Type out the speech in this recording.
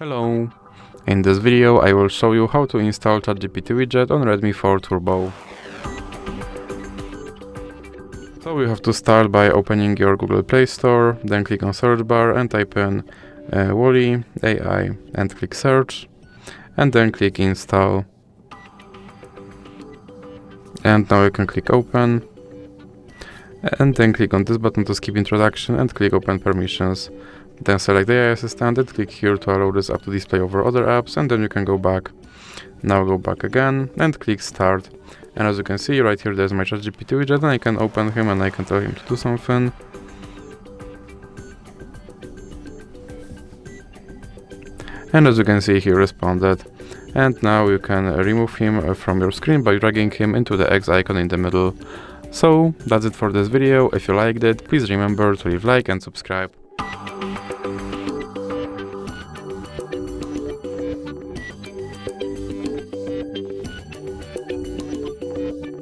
Hello! In this video I will show you how to install ChatGPT Widget on Redmi 4 Turbo. So you have to start by opening your Google Play Store, then click on search bar and type in Wally AI and click search, and then click install. And now you can click open, and then click on this button to skip introduction and click open permissions. Then select the AI assistant and click here to allow this app to display over other apps, and then you can go back. Now go back again and click start. And as you can see right here, there's my ChatGPT widget, and I can open him and I can tell him to do something. And as you can see, he responded. And now you can remove him from your screen by dragging him into the X icon in the middle. So that's it for this video. If you liked it, please remember to leave a like and subscribe.